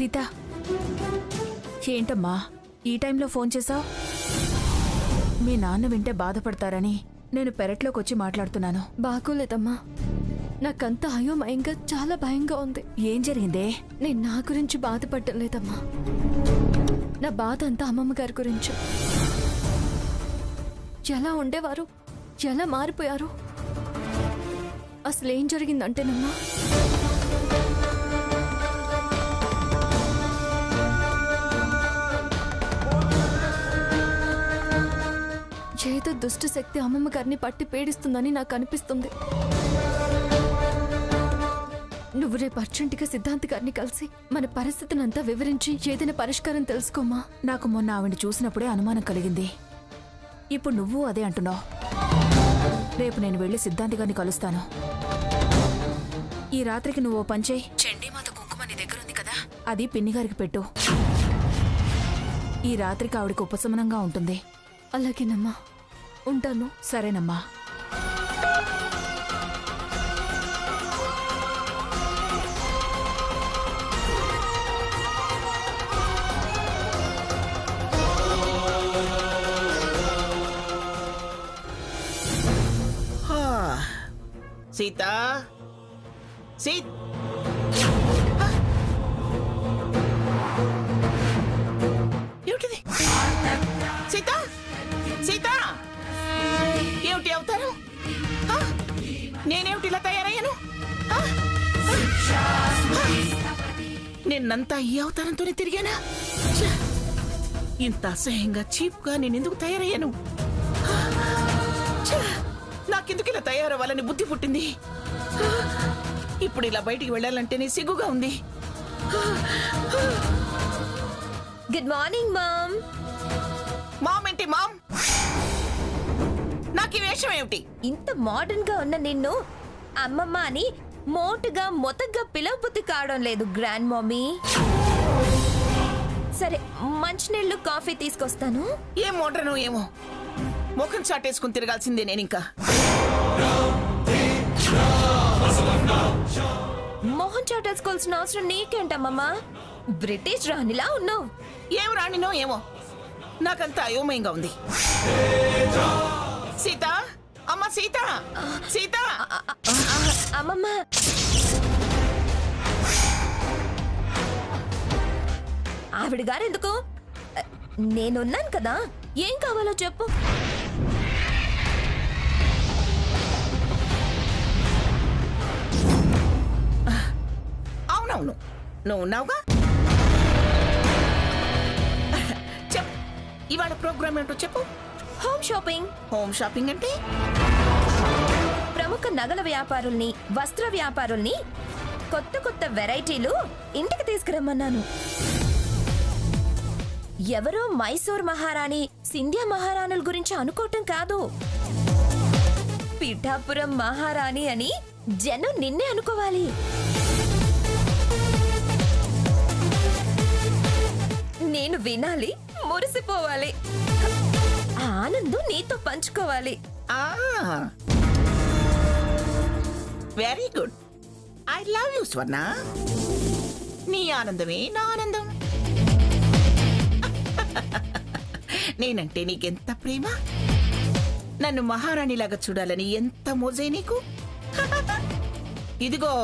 సీత, ఏంటమ్మా ఈ టైంలో ఫోన్ చేసావు? మీ నాన్న వింటే బాధపడతారని నేను పెరట్లోకి వచ్చి మాట్లాడుతున్నాను. బాగోలేదమ్మా, నాకంతా అయోమయంగా చాలా భయంగా ఉంది. ఏం జరిగిందే? నేను నా గురించి బాధపడటం లేదమ్మా, నా బాధ అంతా అమ్మమ్మ గారి గురించి. ఎలా ఉండేవారు, ఎలా మారిపోయారు, అసలు ఏం జరిగిందంటేనమ్మా, ఏదో దుష్ట శక్తి అమ్మమ్మ గారిని పట్టి పీడిస్తుందని నాకు అనిపిస్తుంది. నువ్వు రేపు అర్జెంటుగా సిద్ధాంత్ గారిని కలిసి మన పరిస్థితిని అంతా వివరించి ఏదైనా పరిష్కారం తెలుసుకోమా. నాకు మొన్న ఆవిడ చూసినప్పుడే అనుమానం కలిగింది. ఇప్పుడు నువ్వు అదే అంటున్నావు. రేపు నేను వెళ్ళి సిద్ధాంత్ గారిని కలుస్తాను. ఈ రాత్రికి నువ్వు పంచేయి. చండీమాత కుంకుమ నీ దగ్గర ఉంది కదా, అది పిన్ని గారికి పెట్టు. ఈ రాత్రికి ఆవిడకి ఉపశమనంగా ఉంటుంది. అలాగేనమ్మా, ఉంటాను. సరేనమ్మా. సీత, సీత, ఏమిటిది? సీత, సీత, ఏమిటి అవుతారు? నేనేమిటి ఇలా తయారయ్యాను? నిన్నంతా ఈ అవతారంతోనే తిరిగానా? ఇంత అసహ్యంగా చీప్గా నేనెందుకు తయారయ్యాను? నాకెందుకు ఇలా తయారవ్వాలని బుద్ధి పుట్టింది? ఇప్పుడు ఇలా బయటికి వెళ్ళాలంటేనే సిగ్గుగా ఉంది. Good morning ma'am. మామ్ ఏంటి మామ్? నాకు ఈ వేషం ఏమిటి? ఇంత మోడర్న్ గా ఉన్న నిన్ను అమ్మమ్మ అని మోటుగా మొత్తగా పిలవబుద్ధి కావడం లేదు గ్రాండ్ మమ్మీ. సరే, మంచినీళ్ళు కాఫీ తీసుకొస్తాను. ఏం మోడ్రను ఏమో, ముఖం చాటేసుకుని తిరగాల్సిందే నేను. ఇంకా మొహం చాటేసుకోవాల్సిన అవసరం నీకేంటమ్మమ్మా? బ్రిటిష్ రాణిలా ఉన్నావు. ఏం రాణినో ఏమో, నాకంత అయోమయంగా ఉంది. సీత, అమ్మ సీత, సీత. అమ్మమ్మ, ఆవిడ గారు ఎందుకు? నేనున్నాను కదా, ఏం కావాలో చెప్పు. అవునవును, నువ్వు ఉన్నావుగా. చెప్పు, ఇవాళ ప్రోగ్రామ్ ఏంటో చెప్పు. Home shopping. హోమ్ షాపింగ్ అంటే? ప్రముఖ నగల వ్యాపారుల్ని, వస్త్ర వ్యాపారుల్ని కొత్త కొత్త వెరైటీలు ఇంటికి తీసుకురమ్మన్నాను. ఎవరో మైసూర్ మహారాణి, సింధియా మహారాణుల గురించి అనుకోవటం కాదు. పిఠాపురం మహారాణి అని జనం నిన్నే అనుకోవాలి. నేను వినాలి, మురిసిపోవాలి, ఆనందం నీతో పంచుకోవాలి. Very good, I love you స్వర్ణ. నీ ఆనందమే నా ఆనందం. నేనంటే నీకెంత ప్రేమ, నన్ను మహారాణిలాగా చూడాలని ఎంత మోజే నీకు. ఇదిగో,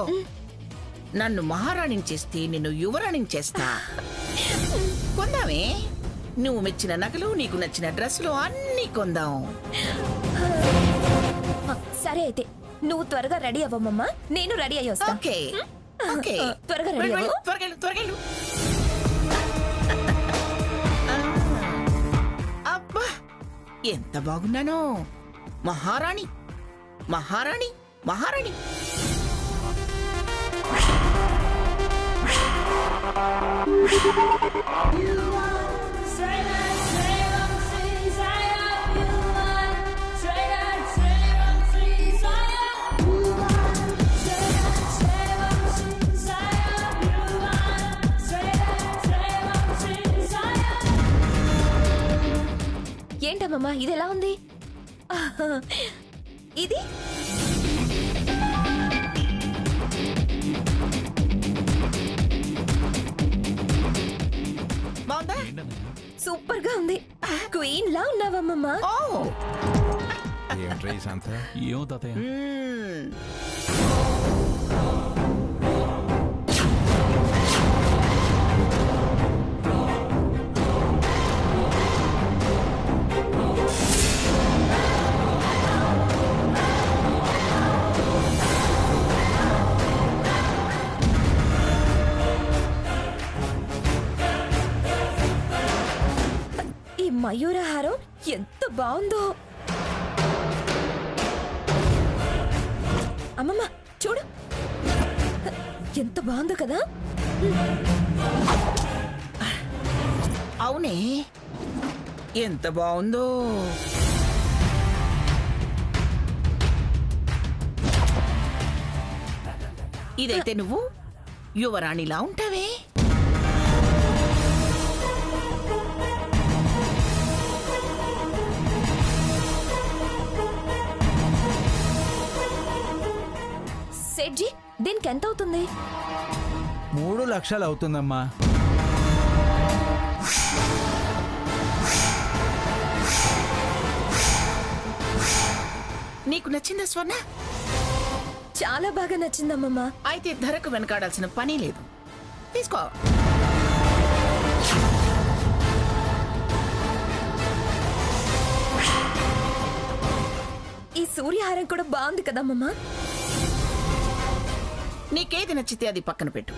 నన్ను మహారాణిని చేస్తే నిన్ను యువరాణిని చేస్తా. కొందామే, నువ్వు మెచ్చిన నగలు, నీకు నచ్చిన డ్రెస్సులు అన్నీ కొందాం. సరే అయితే నువ్వు త్వరగా రెడీ అవ్వమ్మా, నేను రెడీ అయ్యి వస్తా. ఓకే ఓకే, త్వరగా రెడీ అవ్వు. త్వరగా త్వరగా. అబ్బా, ఎంత బాగున్నానో. మహారాణి, మహారాణి, మహారాణి. ఏంటమ్మా ఇది ఎలా ఉంది? ఇది సూపర్ గా ఉంది. క్వీన్ లా ఉన్నావమ్మమ్మ. ఓ ఏంట్రా ఈ సంత? ఏమో తాతయ్య. ఈ మయూరహారం ఎంత బాగుందో. అమ్మమ్మ చూడు, ఎంత బాగుందో కదా. అవునే, ఎంత బాగుందో. ఇదైతే నువ్వు యువరాణిలా ఉంటావే. సెడ్జీ, దీనికి ఎంత అవుతుంది? 3 లక్షలు అవుతుందమ్మా. నీకు నచ్చిందా స్వర్ణ? చాలా బాగా నచ్చిందమ్మమ్మ. అయితే ధరకు వెనకాడాల్సిన పని లేదు, తీసుకో. ఈ సూర్యహారం కూడా బాగుంది కదమ్మమ్మ. నీకేది నచ్చితే అది పక్కన పెట్టు.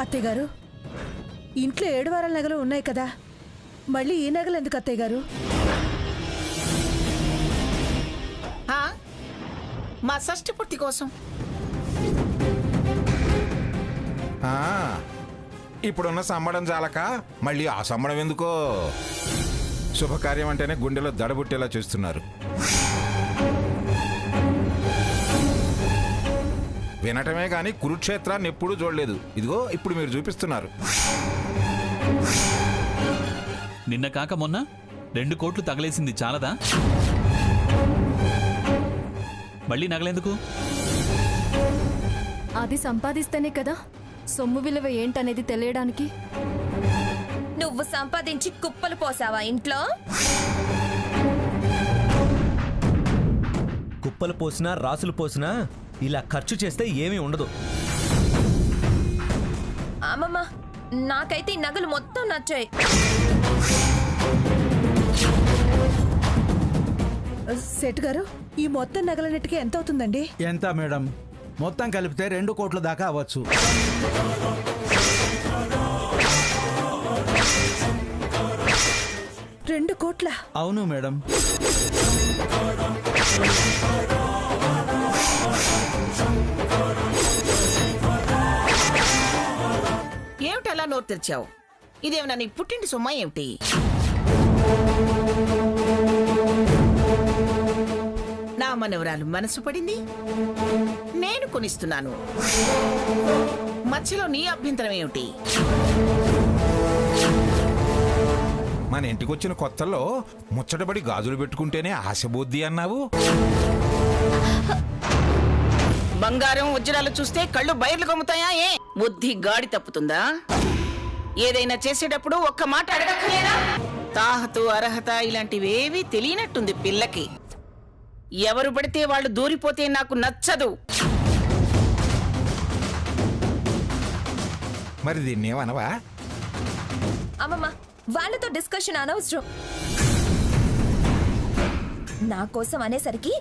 అత్తయ్య గారు, ఇంట్లో 7 వారాల నగలు ఉన్నాయి కదా, మళ్ళీ ఈ నగలు ఎందుకు అత్తయ్య గారు? మా షష్ఠి పూర్తి కోసం. ఇప్పుడున్న సంబడం చాలక మళ్ళీ ఆ సంబడం ఎందుకో? శుభకార్యం అంటేనే గుండెలో దడబుట్టేలా చేస్తున్నారు. వినటమే గాని కురుక్షేత్రాన్ని ఎప్పుడూ చూడలేదు. ఇదిగో ఇప్పుడు మీరు చూపిస్తున్నారు. నిన్న కాక మొన్న 2 కోట్లు తగలేసింది చాలదా? మళ్ళీ నగలెందుకు? అది సంపాదిస్తేనే కదా సొమ్ము విలువ ఏంటనేది తెలియడానికి. నువ్వు సంపాదించి కుప్పలు పోసావా ఇంట్లో? కుప్పలు పోసినా రాసులు పోసినా ఇలా ఖర్చు చేస్తే ఏమీ ఉండదు. అమ్మమ్మ, నాకైతే ఈ నగలు మొత్తం నచ్చాయి. సెట్ గారు, ఈ మొత్తం నగలన్నిటికీ ఎంత అవుతుందండి? ఎంత మేడం? మొత్తం కలిపితే 2 కోట్ల దాకా అవ్వచ్చు. రెండు కోట్ల? అవును మేడం. ఏమిటలా నోరు తెరిచావు? ఇదేమన్నా నీ పుట్టింటి సొమ్మ ఏమిటి? నా మనవరాలు మనసు పడింది, నేను కొనిస్తున్నాను. మధ్యలో నీ అభ్యంతరం ఏమిటి? మన ఇంటికొచ్చిన కొత్తలో ముచ్చటబడి గాజులు పెట్టుకుంటేనే ఆశబుద్ధి అన్నావు. బంగారం వజ్రాలు చూస్తే కళ్ళు బయర్లు కమ్ముతాయా? ఏ బుద్ధి గాడి తప్పుతుందా? ఏదైనా చేసేటప్పుడు ఒక్క మాట అడగక్కలేదా? తాహతు అర్హత ఇలాంటివేవీ తెలియనట్టుంది పిల్లకి. ఎవరు పడితే వాళ్ళు దూరిపోతే నాకు నచ్చదు. మరి దీన్నేమనవా? అమ్మమ్మ, వాళ్ళతో డిస్కషన్ అనవసరం. నా కోసం అనేసరికి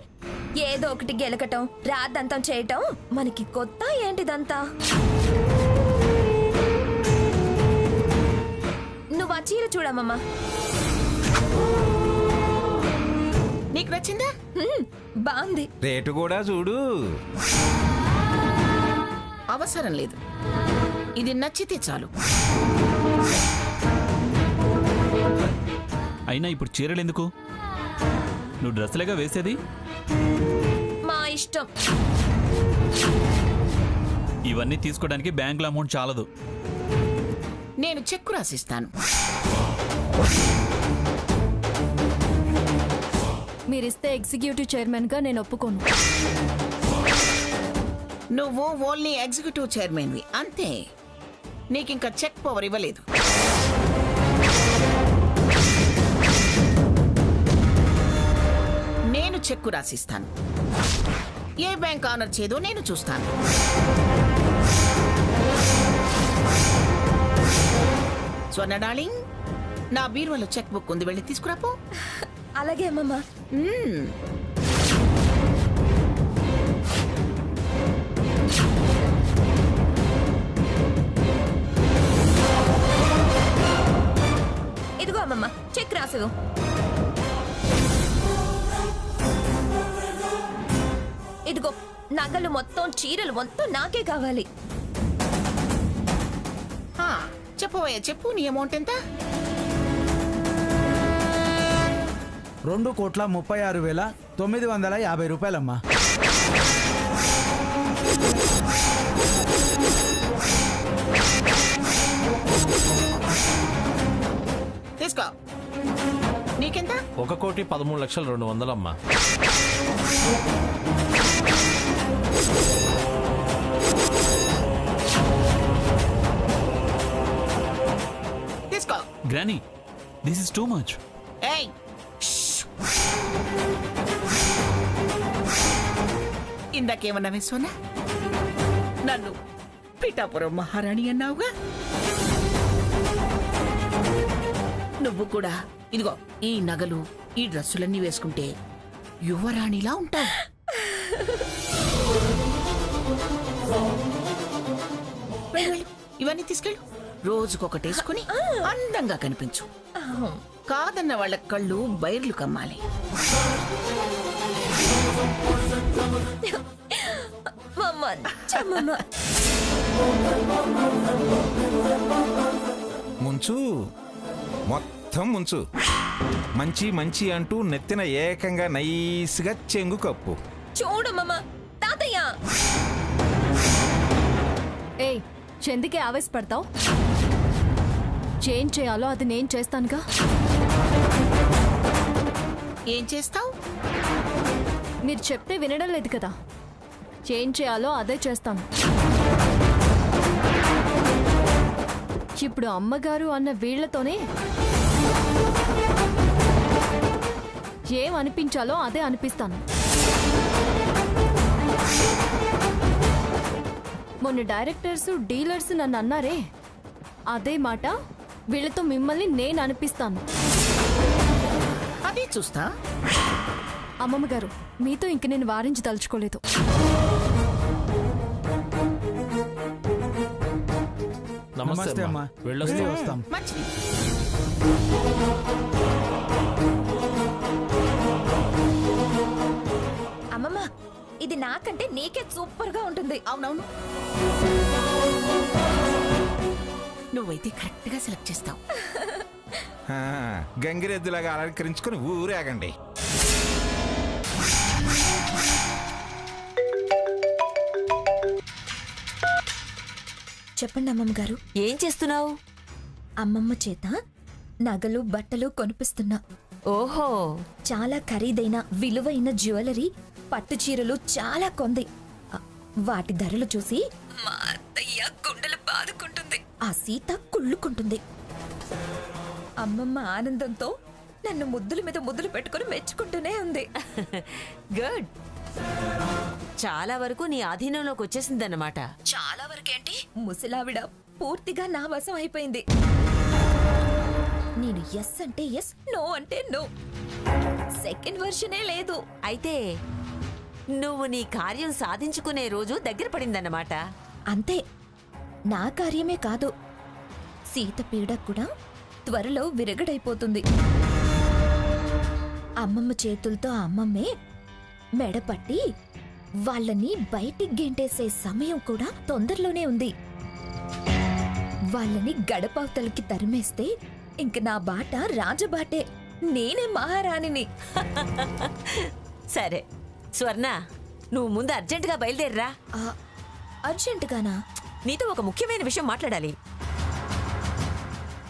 ఏదో ఒకటి గెలకటం, రాద్దంతం చేయటం మనకి కొత్త ఏంటిదంతా? నువ్వు ఆ చీర చూడమ్మమ్మా. నీకు నచ్చిందా? బాగుంది. రేటు కూడా చూడు. అవసరం లేదు, ఇది నచ్చితే చాలు. అయినా ఇప్పుడు చీరలు ఎందుకు? నువ్వు డ్రెస్సులేగా వేసేది. మా ఇష్టం. ఇవన్నీ తీసుకోవడానికి బ్యాంకులో అమౌంట్ చాలదు. నేను చెక్కు రాసిస్తాను. మీరిస్తే ఎగ్జిక్యూటివ్ చైర్మన్ గా నేను ఒప్పుకోను. నువ్వు ఓన్లీ ఎగ్జిక్యూటివ్ చైర్మన్వి అంతే. నీకింకా చెక్ పవర్ ఇవ్వలేదు. నేను చెక్కు రాసిస్తాను. ఏ బ్యాంక్ ఆనర్ చేదో నేను చూస్తాను. స్వర్ణ డార్లింగ్, నా బీరువాలో చెక్ బుక్ ఉంది, వెళ్ళి తీసుకురాపో. అలాగే అమ్మమ్మ. ఇదిగో అమ్మమ్మ, చెక్ రాసు. ఇదిగో నగలు మొత్తం, చీరలు మొత్తం నాకే కావాలి. చెప్పవయ్యా, చెప్పు. నీ అమౌంట్ ఎంత? 2,36,950 రూపాయలమ్మా. తీసుకో. నీకెంత? 1,13,200,000 అమ్మా. తీసుకో. Granny, this is too much. ఏయ్, ఇందాకేమన్నా విశ్వనా? నన్ను పిఠాపురం మహారాణి అన్నావుగా. నువ్వు కూడా ఇదిగో ఈ నగలు, ఈ డ్రెస్సులన్నీ వేసుకుంటే యువరాణిలా ఉంటావు. ఇవన్నీ తీసుకెళ్ళు. రోజుకొకటేసుకుని అందంగా కనిపించు. కాదన్న వాళ్ళ కళ్ళు బైర్లు కమ్మాలి. ముంచు, మొత్తం ముంచు. మంచి మంచి అంటూ నెత్తిన ఏకంగా నైస్గా చెంగు కప్పు. చూడమ్మా తాతయ్య. ఏయ్, చెందుకే ఆవేశపడతావు? ఏం చేయాలో అది నేను చేస్తానుగా. ఏం చేస్తావు? మీరు చెప్తే వినడం లేదు కదా. ఏం చేయాలో అదే చేస్తాను. ఇప్పుడు అమ్మగారు అన్న వీళ్లతోనే ఏం అనిపించాలో అదే అనిపిస్తాను. మొన్న డైరెక్టర్స్, డీలర్స్ నన్ను అన్నారే, అదే మాట వీళ్ళతో మిమ్మల్ని నేను అనిపిస్తాను. అదే చూస్తా. అమ్మమ్మ గారు, మీతో ఇంక నేను వారించదలుచుకోలేదు. నమస్తే అమ్మా. వెళ్ళి వస్తాం. మంచిది. అమ్మమ్మ, ఇది నాకంటే నీకే సూపర్ గా ఉంటుంది. అవునవును, నువ్వైతే కరెక్ట్ గా సెలెక్ట్ చేస్తావు. గంగిరెద్దులాగా అలంకరించుకుని ఊరేగండి. చెప్పండి అమ్మమ్మ గారు. ఏం చేస్తున్నావు? అమ్మమ్మ చేత నగలు, బట్టలు కొనిపిస్తున్నా. ఓహో, చాలా ఖరీదైన విలువైన జ్యువెలరీ, పట్టు చీరలు చాలా కొంది. వాటి ధరలు చూసి మా అత్తయ్య గుండెలు బాదుకుంటుంది, ఆ సీత కుళ్ళుకుంటుంది. అమ్మమ్మ ఆనందంతో నన్ను ముద్దుల మీద ముద్దులు పెట్టుకుని మెచ్చుకుంటూనే ఉంది. గుడ్. చాలా వరకు నీ ఆధీనంలోకి వచ్చేసిందన్నమాట. చాలా వరకేంటి, ముసలావిడ పూర్తిగా నా వశం అయిపోయింది. నేను ఎస్ అంటే ఎస్, నో అంటే నో. సెకండ్ వర్షనే లేదు. అయితే నువ్వు నీ కార్యం సాధించుకునే రోజు దగ్గర పడిందన్నమాట. అంతే. నా కార్యమే కాదు, సీత పీడ కూడా త్వరలో విరగడైపోతుంది. అమ్మమ్మ చేతులతో అమ్మమ్మే మెడపట్టి వాళ్ళని బయటికి గెంటేసే సమయం కూడా తొందరలోనే ఉంది. వాళ్ళని గడపవతలకి తరిమేస్తే ఇంక నా బాట రాజబాటే. నేనే మహారాణిని. సరే స్వర్ణ, నువ్వు ముందు అర్జెంటుగా బయలుదేరరా. అర్జెంటుగానా? నీతో ఒక ముఖ్యమైన విషయం మాట్లాడాలి.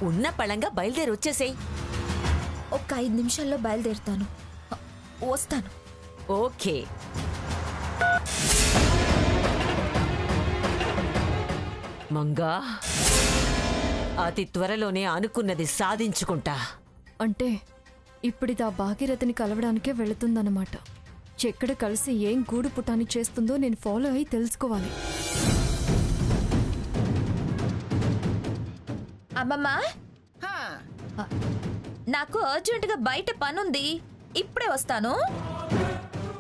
ఉన్న పళంగా బయలుదేరి వచ్చేసేయ్. ఒక 5 నిమిషాల్లో బయలుదేరుతాను. వస్తాను. ఓకే. మంగా అతి త్వరలోనే అనుకున్నది సాధించుకుంటా. అంటే ఇప్పుడిది ఆ భాగీరథని కలవడానికే వెళుతుందన్నమాట. ఎక్కడ కలిసి ఏం గూడు పుటాని చేస్తుందో నేను ఫాలో అయి తెలుసుకోవాలి. అమ్మమ్మా, నాకు అర్జెంటుగా బయట పనుంది, ఇప్పుడే వస్తాను.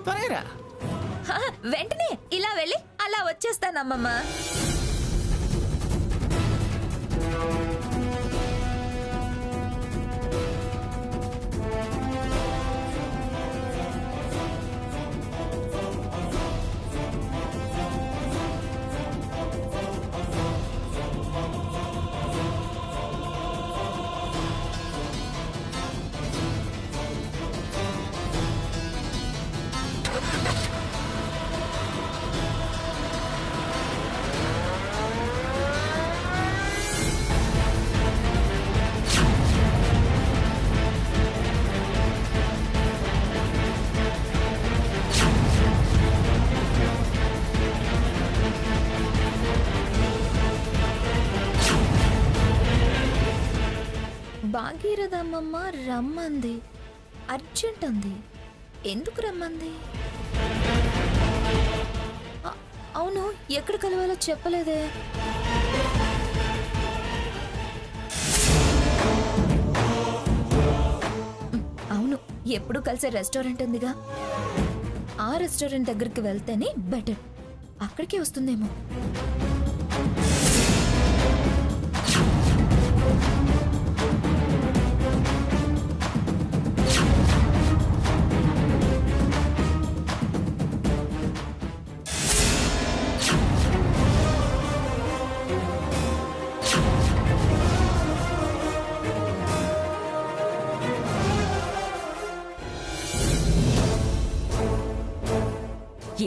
త్వరగా వెంటనే ఇలా వెళ్ళి అలా వచ్చేస్తానమ్మమ్మ. భాగీరథమ్మమ్మ రమ్మంది, అర్జెంట్ అంది. ఎందుకు రమ్మంది? అవును, ఎక్కడ కలవాలో చెప్పలేదే. అవును, ఎప్పుడు కలిసే రెస్టారెంట్ ఉందిగా, ఆ రెస్టారెంట్ దగ్గరికి వెళ్తేనే బెటర్. అక్కడికే వస్తుందేమో.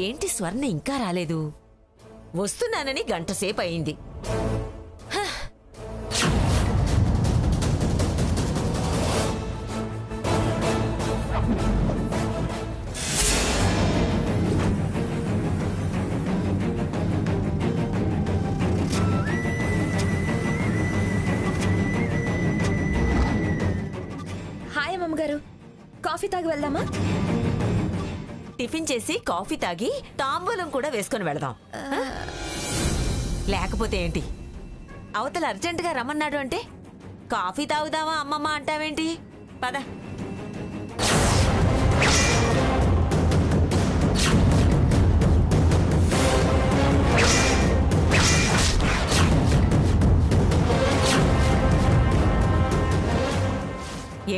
ఏంటి స్వర్ణ ఇంకా రాలేదు? వస్తున్నానని గంటసేపు అయింది. హాయ్ అమ్మగారు, కాఫీ తాగి వెళ్దామా? టిఫిన్ చేసి కాఫీ తాగి తాంబూలం కూడా వేసుకొని వెళదాం. లేకపోతే ఏంటి, అవతల అర్జెంటుగా రమ్మన్నాడు అంటే కాఫీ తాగుదావా అమ్మమ్మ అంటావేంటి? పద.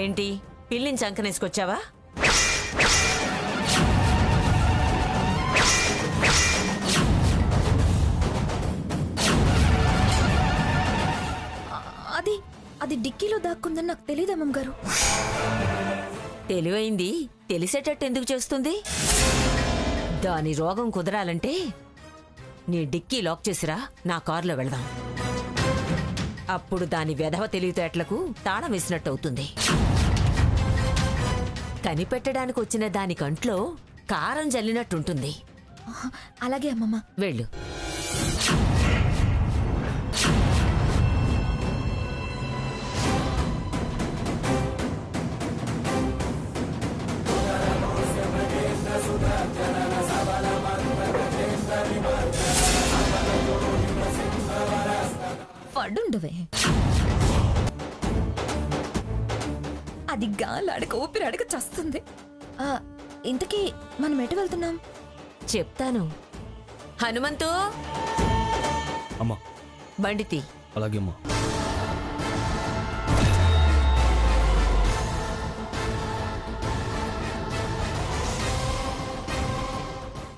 ఏంటి, పిల్లిని చంకనేసుకొచ్చావా? అది డిక్కీలో దాక్కుందని నాకు తెలియదు అమ్మగారు. తెలివైంది తెలిసేటట్టు ఎందుకు చేస్తుంది? దాని రోగం కుదరాలంటే నీ డిక్కీ లాక్ చేసిరా, నా కారులో వెళదాం. అప్పుడు దాని వెధవ తెలివితేటలకు తాళం వేసినట్టు అవుతుంది. కనిపెట్టడానికి వచ్చిన దాని కంట్లో కారం జల్లినట్టుంటుంది. అలాగే అమ్మమ్మ. వెళ్ళు. పడుండవే, అది గాలాడక ఊపిరాడక చస్తుంది. ఇంతకీ మనం ఎటు వెళ్తున్నాం? చెప్తాను. హనుమంతు, అమ్మా బండితి. అలాగే అమ్మా.